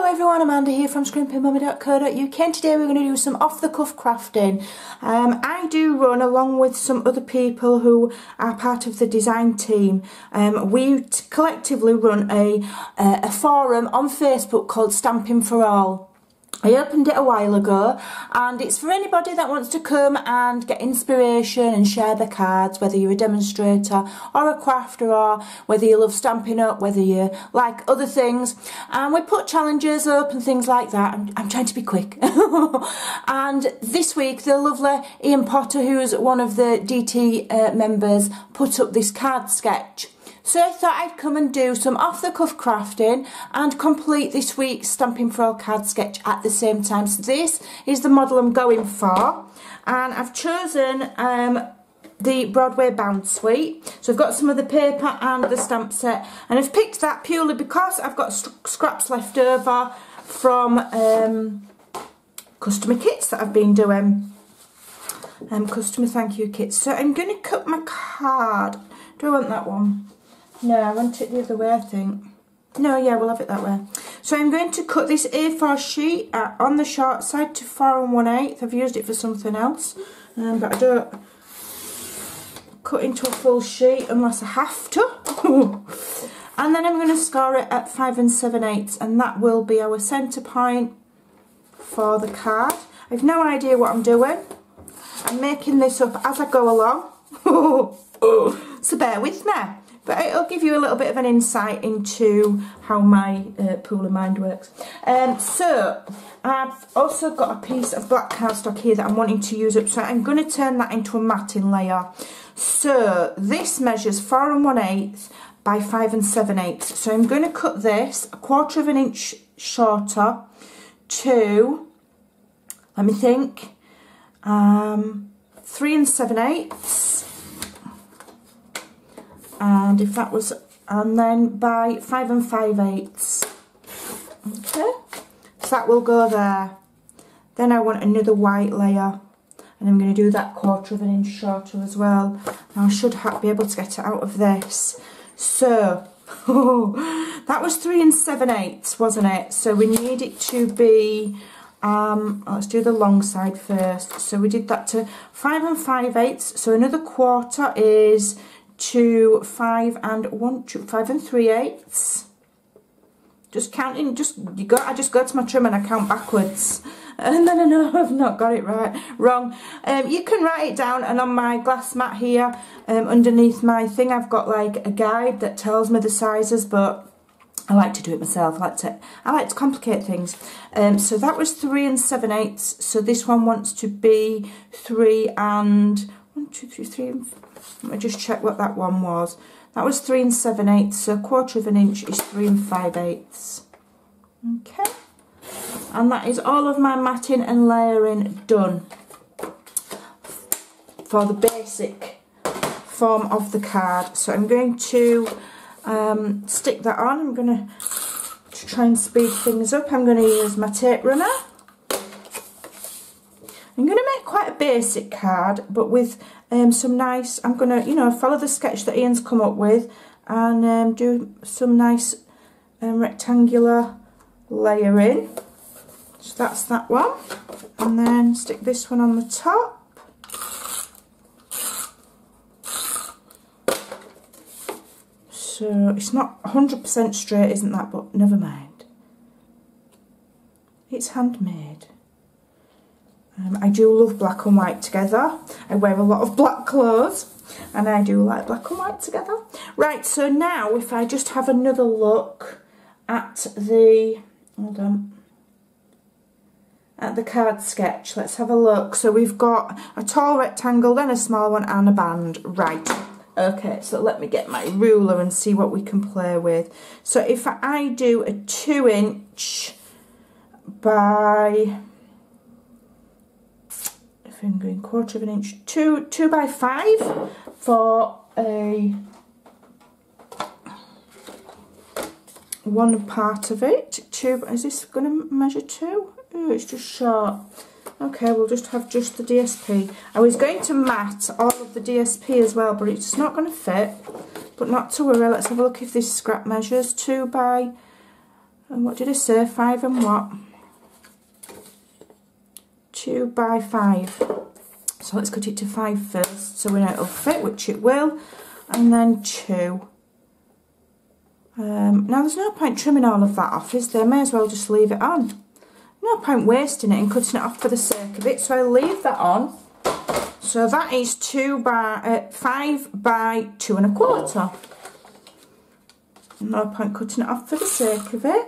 everyone, Amanda here from Scrimpingmommy.co.uk, and today we're going to do some off-the-cuff crafting. I do run, along with some other people who are part of the design team, we collectively run a forum on Facebook called Stampin For All. I opened it a while ago, and it's for anybody that wants to come and get inspiration and share their cards, whether you're a demonstrator or a crafter, or whether you love stamping up, whether you like other things. And we put challenges up and things like that. I'm trying to be quick. And this week the lovely Ian Potter, who's one of the DT members, put up this card sketch. So I thought I'd come and do some off-the-cuff crafting and complete this week's Stampin' For All card sketch at the same time. So this is the model I'm going for, and I've chosen the Broadway Bound Suite. So I've got some of the paper and the stamp set, and I've picked that purely because I've got scraps left over from customer kits that I've been doing. Customer thank you kits. So I'm going to cut my card. Do I want that one? No, I want it the other way, I think. No, yeah, we'll have it that way. So I'm going to cut this A4 sheet on the short side to 4 1/8. I've used it for something else, but I don't cut into a full sheet unless I have to. And then I'm going to score it at 5 7/8, and that will be our centre point for the card. I've no idea what I'm doing. I'm making this up as I go along. So bear with me. But it'll give you a little bit of an insight into how my pool of mind works. So I've also got a piece of black cardstock here that I'm wanting to use up. So I'm going to turn that into a matting layer. So this measures 4 1/8 by 5 7/8. So I'm going to cut this 1/4 inch shorter to, let me think, 3 7/8. And if that was, and then by 5 5/8. Okay, so that will go there. Then I want another white layer, and I'm going to do that 1/4 inch shorter as well. Now I should be able to get it out of this. So that was 3 7/8, wasn't it? So we need it to be, let's do the long side first. So we did that to 5 5/8. So another 1/4 is to 5 3/8. Just counting, I just go to my trim and I count backwards, and then I know I've not got it wrong. You can write it down, and on my glass mat here, underneath my thing, I've got like a guide that tells me the sizes, but I like to do it myself. I like to complicate things. So that was 3 7/8. So this one wants to be 3 and 1 2 3 3. Let me just check what that one was. That was 3 7/8, so 1/4 inch is 3 5/8. Okay, and that is all of my matting and layering done for the basic form of the card. So I'm going to stick that on. I'm going to try and speed things up. I'm going to use my tape runner. I'm going to make quite a basic card, but with some nice, I'm going to, follow the sketch that Ian's come up with, and do some nice rectangular layering. So that's that one. And then stick this one on the top. So it's not 100% straight, isn't that? But never mind. It's handmade. I do love black and white together. I wear a lot of black clothes, and I do like black and white together. Right, so now if I just have another look at the, at the card sketch. Let's have a look. So we've got a tall rectangle, then a small one, and a band. Right, okay, so let me get my ruler and see what we can play with. So if I do a 2 inch by, I'm going 1/4 inch, 2 by 5 for a one part of it. 2, is this going to measure 2? Oh, it's just short. Okay, we'll just have just the DSP. I was going to mat all of the DSP as well, but it's not going to fit. But not to worry, let's have a look if this scrap measures 2 by And what did I say? 5 and what? 2 by 5. So let's cut it to 5 first, so we know it'll fit, which it will. And then 2. Now there's no point trimming all of that off, is there? May as well just leave it on. No point wasting it and cutting it off for the sake of it, so I'll leave that on. So that is 5 by 2 1/4. No point cutting it off for the sake of it.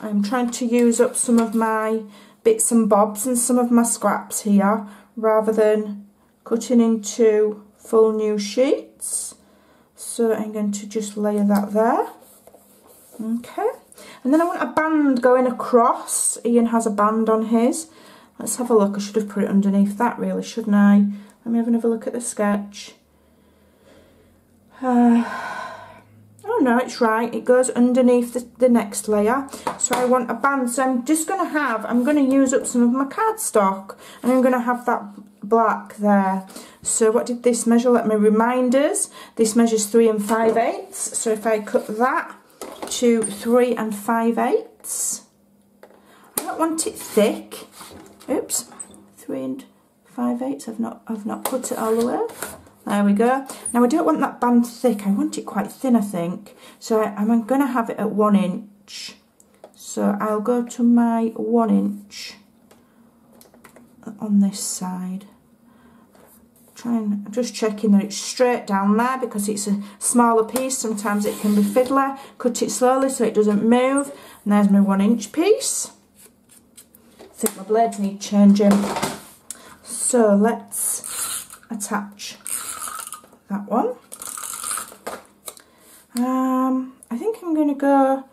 I'm trying to use up some of my bits and bobs and some of my scraps here, rather than cutting into full new sheets. So I'm going to just layer that there. Okay. And then I want a band going across. Ian has a band on his. Let's have a look. I should have put it underneath that really, shouldn't I? Let me have another look at the sketch. Oh no, it's right. It goes underneath the next layer. So I want a band. So I'm just going to I'm going to use up some of my cardstock. And I'm going to have that black there. So what did this measure? Let me remind us. This measures 3 5/8. So if I cut that to 3 5/8. I don't want it thick. Oops. 3 5/8. I've not cut it all the way. There we go. Now I don't want that band thick. I want it quite thin, I think. So I'm going to have it at 1 inch. So I'll go to my 1 inch on this side. I'm just checking that it's straight down there because it's a smaller piece. Sometimes it can be fiddly. Cut it slowly so it doesn't move. And there's my 1 inch piece. I think my blades need changing. So let's attach that one. I think I'm going to go,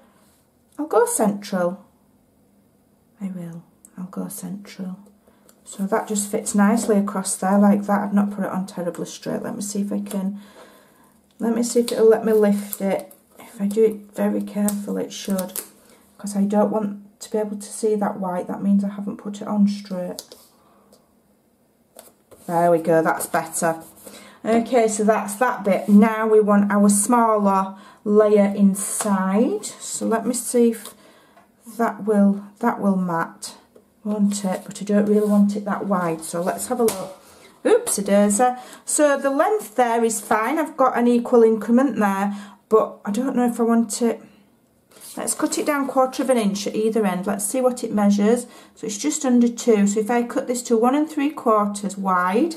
I'll go central. I'll go central. So that just fits nicely across there like that. I've not put it on terribly straight. Let me see if I can, let me see if it'll let me lift it. If I do it very careful, it should. Because I don't want to be able to see that white. That means I haven't put it on straight. There we go, that's better. Okay, so that's that bit. Now we want our smaller layer inside. So let me see if that will mat, won't it? But I don't really want it that wide. So let's have a look. Oopsie daisy. So the length there is fine. I've got an equal increment there, but I don't know if I want it. Let's cut it down 1/4 inch at either end. Let's see what it measures. So it's just under 2. So if I cut this to 1 3/4 wide,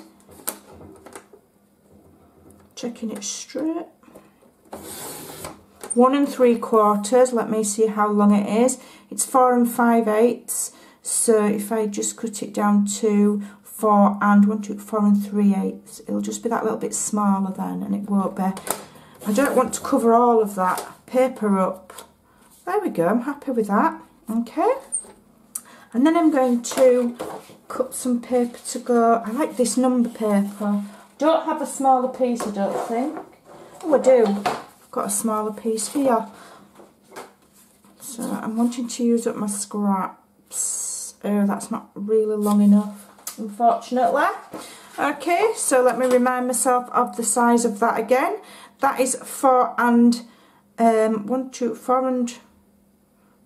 checking it straight. 1 3/4. Let me see how long it is. It's 4 5/8. So if I just cut it down to 4 3/8, it'll just be that little bit smaller then, and it won't be. I don't want to cover all of that paper up. There we go. I'm happy with that. Okay. And then I'm going to cut some paper to go. I like this number paper. Don't have a smaller piece, I don't think. Oh, I do. I've got a smaller piece here. So I'm wanting to use up my scraps. Oh, that's not really long enough, unfortunately. Okay, so let me remind myself of the size of that again. That is 4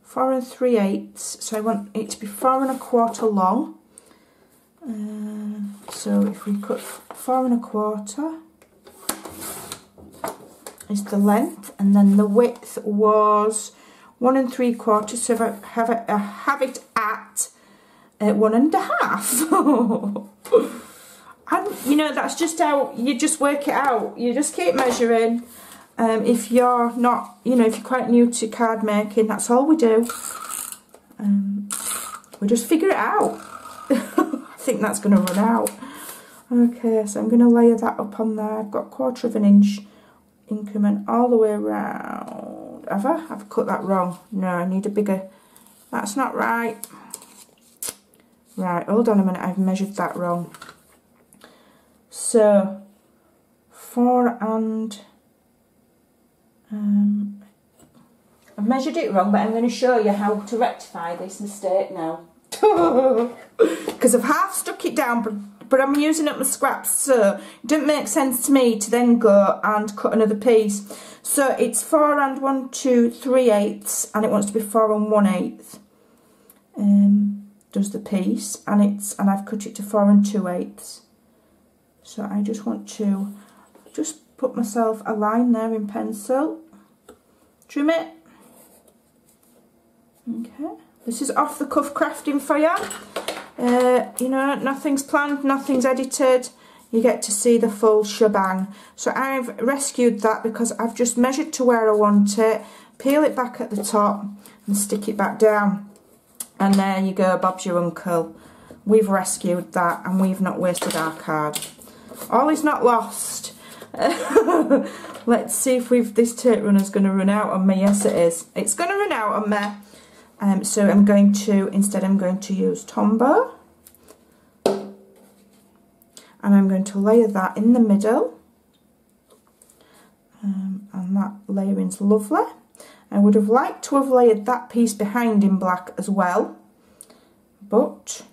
3/8. So I want it to be 4 1/4 long. So if we cut 4 1/4 is the length, and then the width was 1 3/4. So if I have it at 1 1/2. And you know, that's just how you just work it out. You just keep measuring. If you're not, you know, if you're quite new to card making, that's all we do. We just figure it out. I think that's going to run out. Okay, so I'm going to layer that up on there. I've got 1/4 inch increment all the way around. Have I? I've cut that wrong. No, I need a bigger. That's not right. Right, hold on a minute. I've measured that wrong. So 4 and I've measured it wrong, but I'm going to show you how to rectify this mistake now. Because I've half stuck it down, but I'm using up my scraps, so it didn't make sense to me to then go and cut another piece. So it's 4 and 1 2 3/8, and it wants to be 4 and 1/8. Does the piece, and I've cut it to 4 and 2/8. So I just want to just put myself a line there in pencil, trim it. Okay, this is off the cuff crafting for you. You know, nothing's planned, nothing's edited. You get to see the full shebang. So I've rescued that because I've just measured to where I want it, peel it back at the top and stick it back down. And there you go, Bob's your uncle. We've rescued that and we've not wasted our card. All is not lost. Let's see if this tape runner's going to run out on me. Yes, it is. It's going to run out on me. So I'm going to use Tombow. And I'm going to layer that in the middle. And that layering's lovely. I would have liked to have layered that piece behind in black as well. But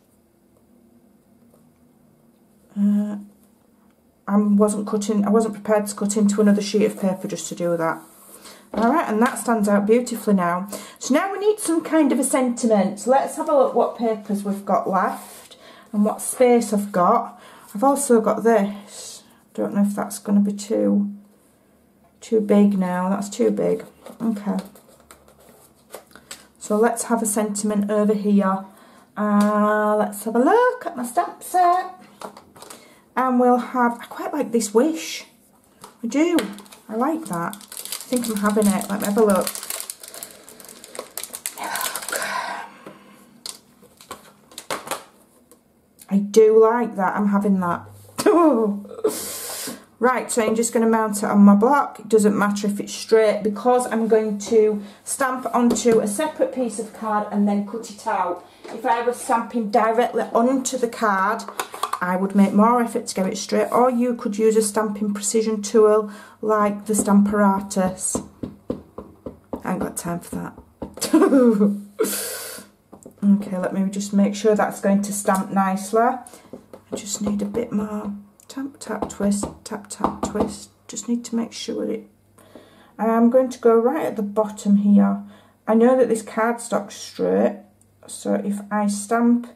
I wasn't prepared to cut into another sheet of paper just to do that. Alright, and that stands out beautifully now. So now we need some kind of a sentiment. So let's have a look what papers we've got left and what space I've got. I've also got this. Don't know if that's going to be too big now. That's too big. Okay. So let's have a sentiment over here. Let's have a look at my stamp set. And we'll have, I quite like this wish. I do. I like that. I think I'm having it. Let me have a look. I do like that. I'm having that. Right, so I'm just going to mount it on my block. It doesn't matter if it's straight because I'm going to stamp onto a separate piece of card and then cut it out. If I was stamping directly onto the card, I would make more effort to get it straight, or you could use a stamping precision tool like the Stamparatus. I ain't got time for that. Okay, let me just make sure that's going to stamp nicely. I just need a bit more. Tap, tap, twist, tap, tap, twist. Just need to make sure it... I'm going to go right at the bottom here. I know that this cardstock's straight, so if I stamp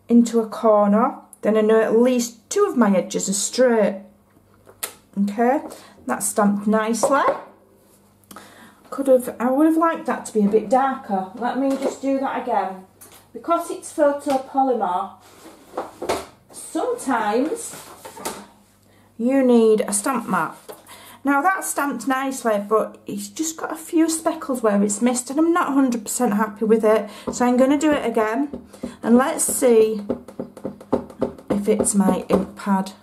into a corner, then I know at least 2 of my edges are straight. Okay, that's stamped nicely. I would have liked that to be a bit darker. Let me just do that again. Because it's photopolymer, sometimes you need a stamp mat. Now that's stamped nicely, but it's just got a few speckles where it's missed and I'm not 100% happy with it. So I'm going to do it again and let's see if it's my ink pad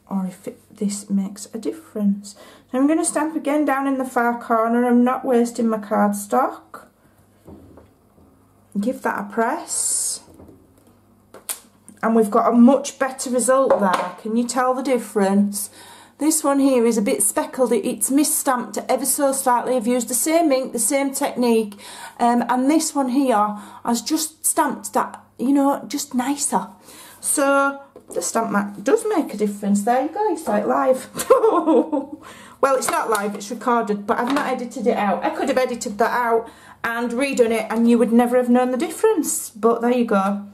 or if this makes a difference. So I'm going to stamp again down in the far corner. I'm not wasting my cardstock. Give that a press. And we've got a much better result there. Can you tell the difference? This one here is a bit speckled. It's misstamped ever so slightly. I've used the same ink, the same technique. And this one here has just stamped that, you know, just nicer. So the stamp mat does make a difference. There you go, you saw it live. Well, it's not live, it's recorded, but I've not edited it out. I could have edited that out and redone it and you would never have known the difference. But there you go.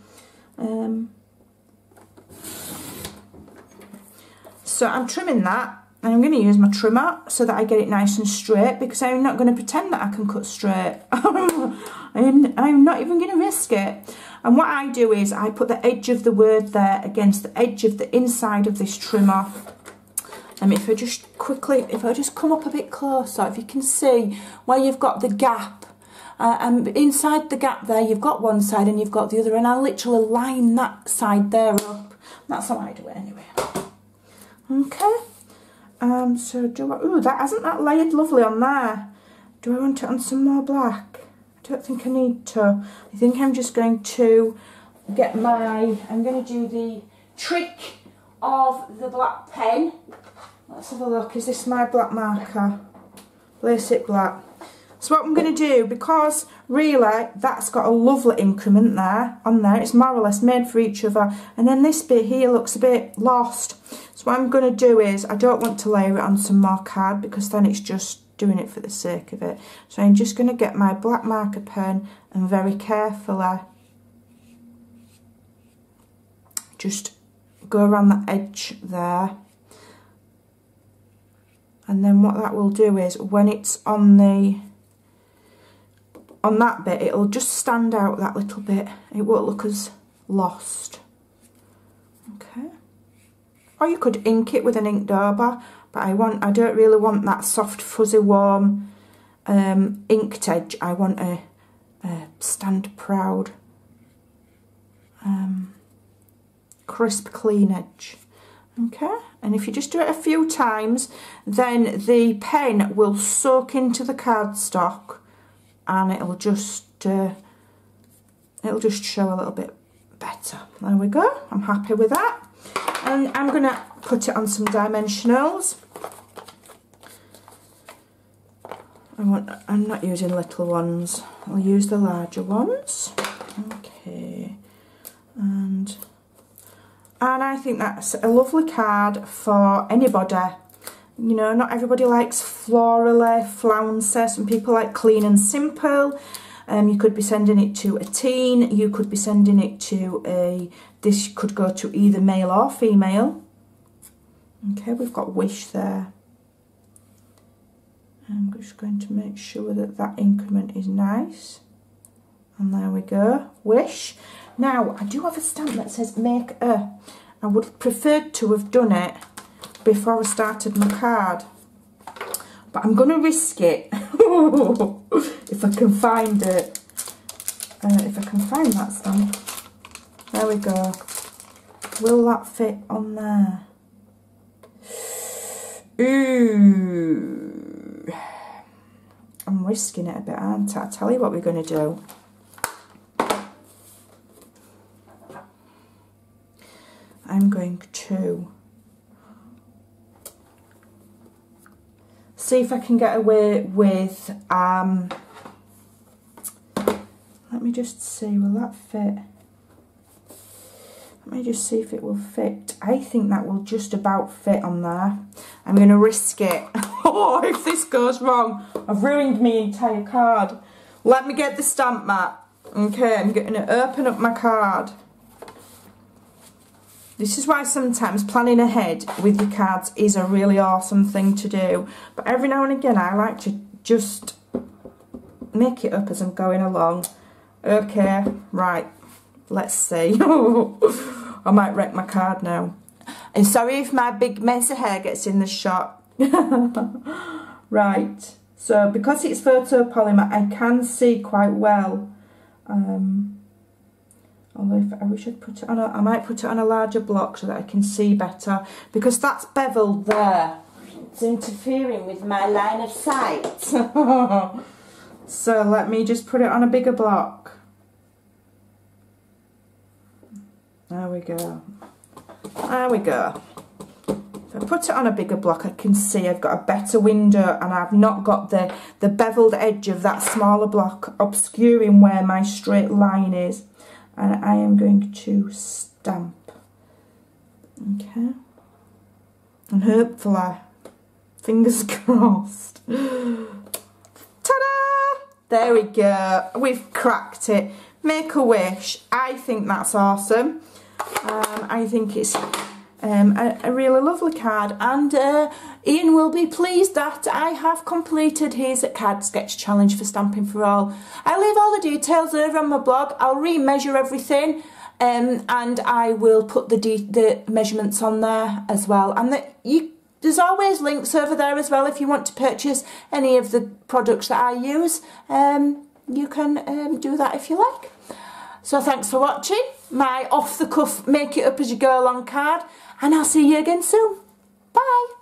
So I'm trimming that and I'm going to use my trimmer so that I get it nice and straight because I'm not going to pretend that I can cut straight. I'm not even going to risk it. And what I do is I put the edge of the word there against the edge of the inside of this trimmer. And if I just come up a bit closer, if you can see where you've got the gap, and inside the gap there you've got one side and you've got the other, and I literally line that side there up. That's how I do it anyway. Okay, so hasn't that layered lovely on there? Do I want it on some more black? I don't think I need to. I think I'm just going to get I'm going to do the trick of the black pen. Let's have a look, is this my black marker? Place it black. So what I'm going to do, because really that's got a lovely increment there, on there, it's more or less made for each other, and then this bit here looks a bit lost. So what I'm going to do is, I don't want to layer it on some more card because then it's just doing it for the sake of it. So I'm just going to get my black marker pen and very carefully just go around the edge there. And then what that will do is, when it's on that bit, it'll just stand out that little bit. It won't look as lost. Okay. Or you could ink it with an ink dauber, but I don't really want that soft, fuzzy, warm inked edge. I want a stand proud, crisp, clean edge. Okay, and if you just do it a few times, then the pen will soak into the cardstock, and it'll just show a little bit better. There we go. I'm happy with that, and I'm gonna put it on some dimensionals. I'm not using little ones. I'll use the larger ones. Okay, and I think that's a lovely card for anybody. You know, not everybody likes florally, flouncy. Some people like clean and simple. You could be sending it to a teen. You could be sending it to this could go to either male or female. Okay, we've got Wish there. I'm just going to make sure that that increment is nice. And there we go, Wish. Now, I do have a stamp that says make a. I would have preferred to have done it before I started my card, but I'm going to risk it if I can find it. If I can find that stamp. There we go. Will that fit on there? Ooh. I'm risking it a bit, aren't I? I'll tell you what we're going to do. I'm going to see if I can get away with, let me just see, will that fit? Let me just see if it will fit. I think that will just about fit on there. I'm going to risk it. Oh, if this goes wrong, I've ruined my entire card. Let me get the stamp mat. Okay, I'm going to open up my card. This is why sometimes planning ahead with your cards is a really awesome thing to do. But every now and again I like to just make it up as I'm going along. Okay, right, let's see. I might wreck my card now. And sorry if my big mess of hair gets in the shot. Right, so because it's photopolymer, I can see quite well. Although I wish I'd put it on I might put it on a larger block so that I can see better, because that's beveled there. It's interfering with my line of sight. So let me just put it on a bigger block. There we go. There we go. If I put it on a bigger block, I can see I've got a better window, and I've not got the beveled edge of that smaller block obscuring where my straight line is. And I am going to stamp. Okay. And hopefully, fingers crossed. Ta-da! There we go. We've cracked it. Make a wish. I think that's awesome. I think it's a really lovely card, and Ian will be pleased that I have completed his card sketch challenge for Stampin' For All. I'll leave all the details over on my blog. I'll re-measure everything, and I will put the measurements on there as well. And there's always links over there as well if you want to purchase any of the products that I use. You can do that if you like. So thanks for watching my off-the-cuff make it up as you go along card, and I'll see you again soon. Bye.